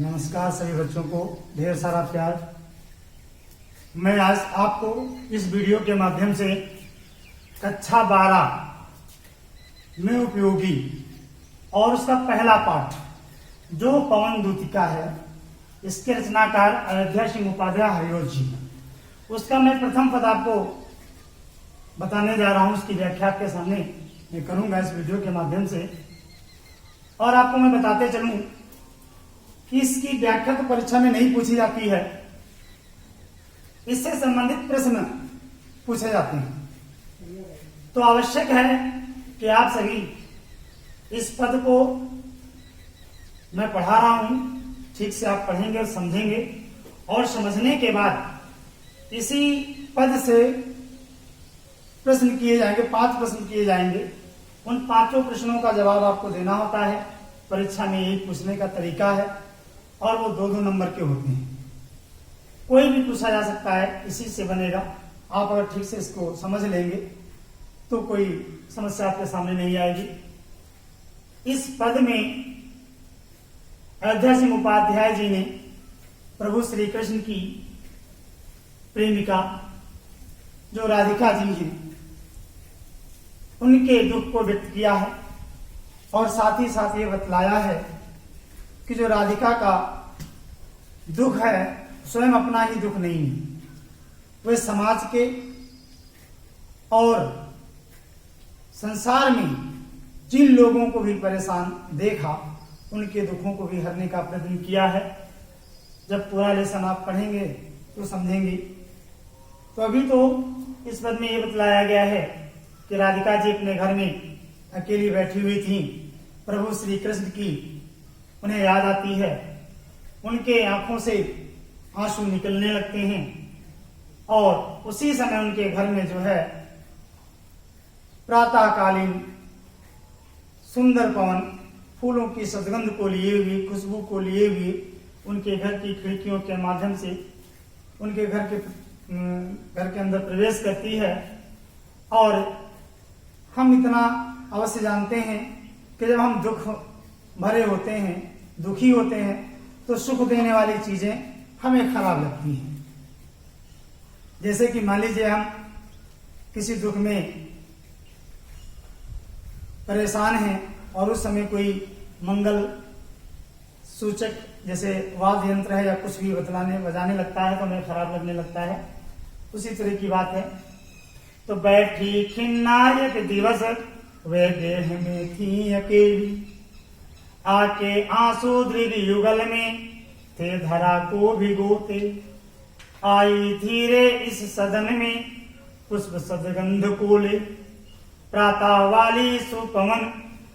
नमस्कार सभी बच्चों को ढेर सारा प्यार। मैं आज आपको इस वीडियो के माध्यम से कक्षा 12 में उपयोगी और उसका पहला पाठ जो पवन दूतिका है, इसके रचनाकार अयोध्या सिंह उपाध्याय हरिओस जी, उसका मैं प्रथम पद आपको बताने जा रहा हूं। उसकी व्याख्या आपके सामने मैं करूंगा इस वीडियो के माध्यम से, और आपको मैं बताते चलूं कि इसकी व्याख्या तो परीक्षा में नहीं पूछी जाती है, इससे संबंधित प्रश्न पूछे जाते हैं। तो आवश्यक है कि आप सभी इस पद को मैं पढ़ा रहा हूं, ठीक से आप पढ़ेंगे और समझेंगे, और समझने के बाद इसी पद से प्रश्न किए जाएंगे, 5 प्रश्न किए जाएंगे। उन 5 प्रश्नों का जवाब आपको देना होता है। परीक्षा में यही पूछने का तरीका है, और वो 2-2 नंबर के होते हैं। कोई भी पूछा जा सकता है, इसी से बनेगा। आप अगर ठीक से इसको समझ लेंगे तो कोई समस्या आपके सामने नहीं आएगी। इस पद में अयोध्या सिंह उपाध्याय जी ने प्रभु श्री कृष्ण की प्रेमिका जो राधिका जी हैं, उनके दुख को व्यक्त किया है, और साथ ही साथ ये बतलाया है कि जो राधिका का दुख है स्वयं अपना ही दुख नहीं है, वह समाज के और संसार में जिन लोगों को भी परेशान देखा, उनके दुखों को भी हरने का प्रयत्न किया है। जब पूरा लेसन आप पढ़ेंगे तो समझेंगे। तो अभी तो इस पद में ये बतलाया गया है कि राधिका जी अपने घर में अकेली बैठी हुई थी। प्रभु श्री कृष्ण की उन्हें याद आती है, उनके आंखों से आंसू निकलने लगते हैं, और उसी समय उनके घर में जो है प्रातःकालीन सुंदर पवन फूलों की सदगंध को लिए हुए, खुशबू को लिए हुए उनके घर की खिड़कियों के माध्यम से उनके घर के अंदर प्रवेश करती है। और हम इतना अवश्य जानते हैं कि जब हम दुख भरे होते हैं, दुखी होते हैं, तो सुख देने वाली चीजें हमें खराब लगती हैं। जैसे कि मान लीजिए हम किसी दुख में परेशान हैं और उस समय कोई मंगल सूचक जैसे वाद्य यंत्र है या कुछ भी बजाने लगता है तो हमें खराब लगने लगता है। उसी तरह की बात है। तो बैठी खिन्नायक दिवस वे देह में थी अकेली, आके आंसू दृढ़ युगल में थे धरा को भिगोते, आई धीरे इस सदन में पुष्प सदगंध को ले, प्रातः वाली सुपवन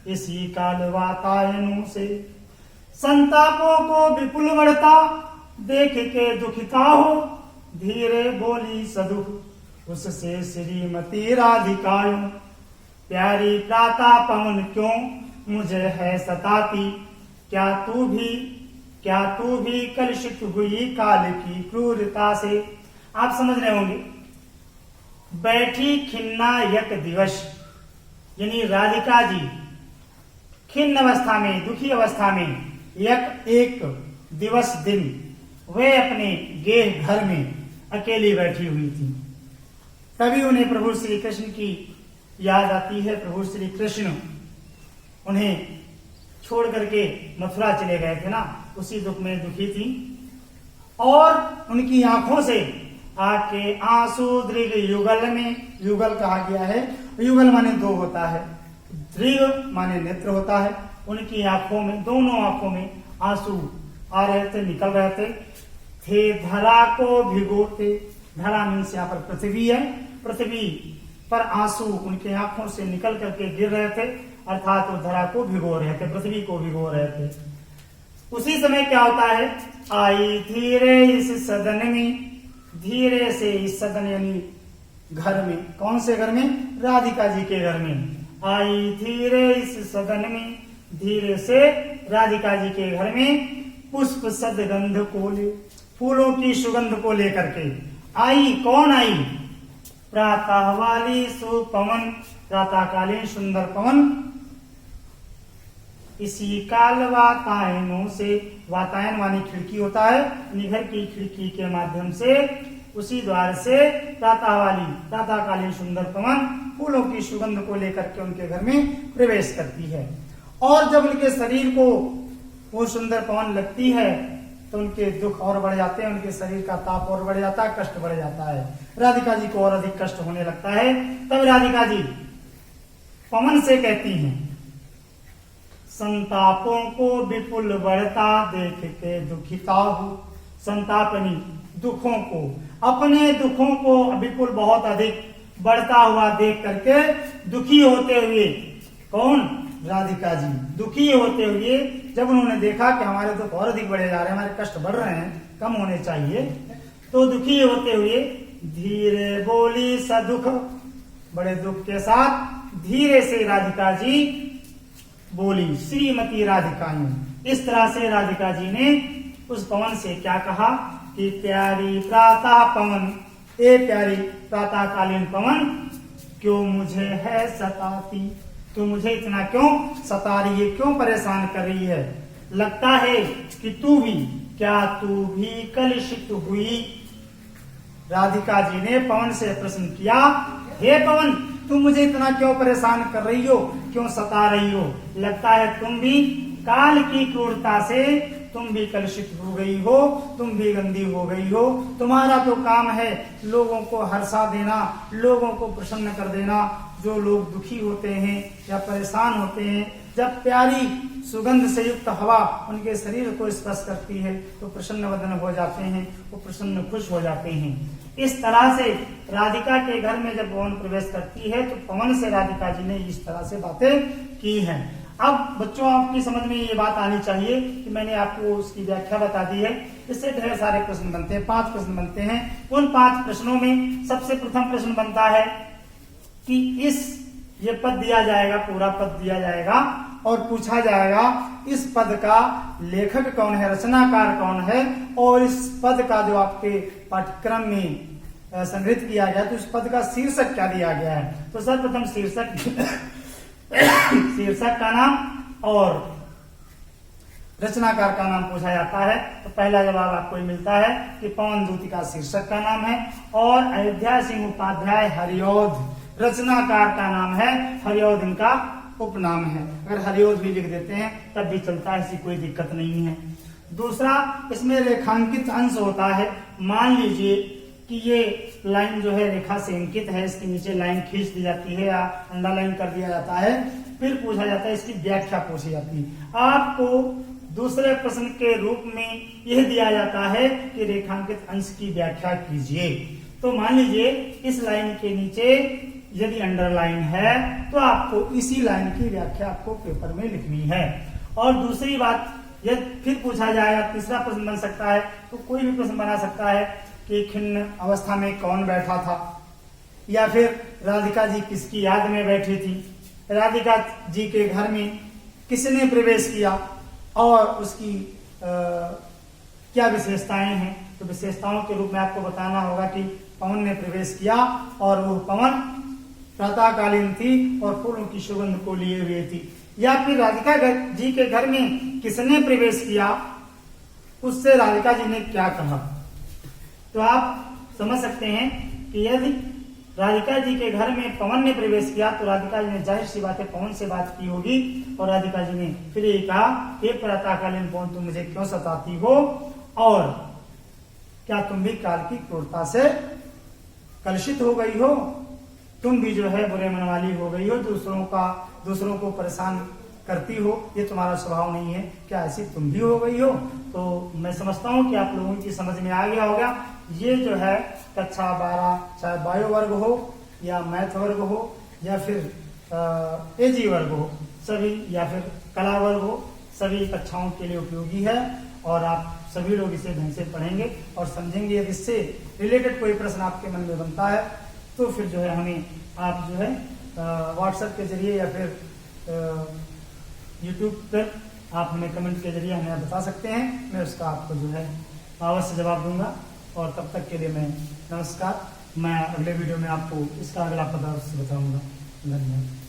इसी काल वातायनों से, संतापों को विपुल बढ़ता देख के दुखिता हो, धीरे बोली सदुख उससे श्रीमती राधिकाओं, प्यारी प्रातः पवन क्यों मुझे है सताती, क्या तू भी कलुषित हुई काल की क्रूरता से। आप समझ रहे होंगे, बैठी खिन्ना यक दिवस, यानी राधिका जी खिन्न अवस्था में, दुखी अवस्था में, एक दिवस दिन वे अपने गेह घर में अकेली बैठी हुई थी। तभी उन्हें प्रभु श्री कृष्ण की याद आती है। प्रभु श्री कृष्ण उन्हें छोड़ करके मथुरा चले गए थे ना, उसी दुख में दुखी थी, और उनकी आंखों से आके आंसू दृढ़ युगल में, युगल कहा गया है, युगल माने 2 होता है, दृढ़ माने नेत्र होता है। उनकी आंखों में, दोनों आंखों में आंसू आ रहे थे, निकल रहे थे धरा को भिगोते। धरा मीन्स यहाँ पर पृथ्वी है, पृथ्वी पर आंसू उनके आंखों से निकल करके गिर रहे थे, अर्थात वो धरा को भिगो रहे थे, पृथ्वी को भिगो रहे थे। उसी समय क्या होता है, आई धीरे इस सदन में, धीरे से इस सदन यानी घर में, कौन से घर में, राधिका जी के घर में, आई धीरे इस सदन में, धीरे से राधिका जी के घर में पुष्प सदगंध को ले, फूलों की सुगंध को लेकर के आई। कौन आई, प्रातः वाली सुपवन, प्रातःकालीन सुंदर पवन इसी काल वातायनों से, वातायन मानी खिड़की होता है, अपनी घर की खिड़की के माध्यम से, उसी द्वार से प्रातःकालीन सुंदर पवन फूलों की सुगंध को लेकर के उनके घर में प्रवेश करती है। और जब उनके शरीर को वो सुंदर पवन लगती है तो उनके दुख और बढ़ जाते हैं, उनके शरीर का ताप और बढ़ जाता है, कष्ट बढ़ जाता है, राधिका जी को और अधिक कष्ट होने लगता है। तब राधिका जी पवन से कहती हैं, संतापों को विपुल बढ़ता देख के दुखिता हूं। संतापनी दुखों को, अपने दुखों को विपुल बहुत अधिक बढ़ता हुआ देख करके दुखी होते हुए, कौन? राधिका जी दुखी होते हुए जब उन्होंने देखा कि हमारे दुख और अधिक बढ़े जा रहे हैं, हमारे कष्ट बढ़ रहे हैं, कम होने चाहिए, तो दुखी होते हुए धीरे बोली सदुख, बड़े दुख के साथ धीरे से राधिका जी बोली, श्रीमती राधिका। इस तरह से राधिका जी ने उस पवन से क्या कहा कि प्यारी प्रातः पवन, ए प्यारी प्रातःकालीन पवन, क्यों मुझे है सताती, तो मुझे इतना क्यों सता रही है, क्यों परेशान कर रही है? लगता है कि तू भी कलुषित हुई। राधिका जी ने पवन से प्रश्न किया, हे पवन, तुम मुझे इतना क्यों परेशान कर रही हो, क्यों सता रही हो? लगता है तुम भी काल की क्रूरता से तुम भी कलुषित हो गई हो, तुम भी गंदी हो गई हो। तुम्हारा तो काम है लोगों को हर्षा देना, लोगों को प्रसन्न कर देना। जो लोग दुखी होते हैं या परेशान होते हैं, जब प्यारी सुगंध से युक्त हवा उनके शरीर को स्पर्श करती है तो प्रसन्न वदन हो जाते हैं, वो प्रसन्न खुश हो जाते हैं। इस तरह से राधिका के घर में जब पवन प्रवेश करती है तो पवन से राधिका जी ने इस तरह से बातें की हैं। अब बच्चों, आपकी समझ में ये बात आनी चाहिए कि मैंने आपको उसकी व्याख्या बता दी है, इससे ढेर सारे प्रश्न बनते हैं, 5 प्रश्न बनते हैं। उन 5 प्रश्नों में सबसे प्रथम प्रश्न बनता है कि ये पद दिया जाएगा, पूरा पद दिया जाएगा और पूछा जाएगा इस पद का लेखक कौन है, रचनाकार कौन है, और इस पद का जो आपके पाठ्यक्रम में संग्रहित किया गया तो इस पद का शीर्षक क्या दिया गया है। तो सर्वप्रथम शीर्षक का नाम और रचनाकार का नाम पूछा जाता है। तो पहला जवाब आपको मिलता है कि पवन दूती का शीर्षक का नाम है और अयोध्या सिंह उपाध्याय हरिऔध रचनाकार का नाम है, हरिऔध इनका उपनाम है। अगर हरिऔध भी लिख देते हैं तब भी चलता है, ऐसी कोई दिक्कत नहीं है। दूसरा, इसमें रेखांकित अंश होता है। मान लीजिए कि ये लाइन जो है रेखा से अंकित है, इसके नीचे लाइन खींच दी जाती है या अंडरलाइन कर दिया जाता है, फिर पूछा जाता है, इसकी व्याख्या पूछी जाती है। आपको दूसरे प्रश्न के रूप में यह दिया जाता है कि रेखांकित अंश की व्याख्या कीजिए। तो मान लीजिए इस लाइन के नीचे यदि अंडरलाइन है तो आपको इसी लाइन की व्याख्या आपको पेपर में लिखनी है। और दूसरी बात, यदि फिर पूछा जाएगा, तीसरा प्रश्न बन सकता है, तो कोई भी प्रश्न बना सकता है कि खिन्न अवस्था में कौन बैठा था, या फिर राधिका जी किसकी याद में बैठी थी, राधिका जी के घर में किसने प्रवेश किया और उसकी क्या विशेषताएं हैं। तो विशेषताओं के रूप में आपको बताना होगा कि पवन ने प्रवेश किया और वो पवन प्रातःकालीन थी और फूलों की सुगंध को लिए हुए थी। या फिर राधिका जी के घर में किसने प्रवेश किया, उससे राधिका जी ने क्या कहा। तो आप समझ सकते हैं कि यदि राधिका जी के घर में पवन ने प्रवेश किया तो राधिका जी ने जाहिर सी बात है पवन से बात की होगी और राधिका जी ने फिर ये कहा, हे प्रातःकालीन पवन, तुम मुझे क्यों सताती हो और क्या तुम भी काल की क्रूरता से कलुषित हो गई हो, तुम भी जो है बुरे मन वाली हो गई हो, दूसरों को परेशान करती हो, ये तुम्हारा स्वभाव नहीं है, क्या ऐसी तुम भी हो गई हो। तो मैं समझता हूँ कि आप लोगों की समझ में आ गया होगा। ये जो है कक्षा 12 चाहे बायो वर्ग हो या मैथ वर्ग हो या फिर एजी वर्ग हो, सभी या फिर कला वर्ग हो, सभी कक्षाओं के लिए उपयोगी है और आप सभी लोग इसे ढंग से पढ़ेंगे और समझेंगे। यदि इससे रिलेटेड कोई प्रश्न आपके मन में बनता है तो फिर जो है हमें आप जो है व्हाट्सएप के जरिए या फिर यूट्यूब पर आप हमें कमेंट के जरिए हमें बता सकते हैं, मैं उसका आपको जो है अवश्य जवाब दूंगा। और तब तक के लिए मैं नमस्कार। मैं अगले वीडियो में आपको इसका अगला पदार्थ बताऊंगा। धन्यवाद।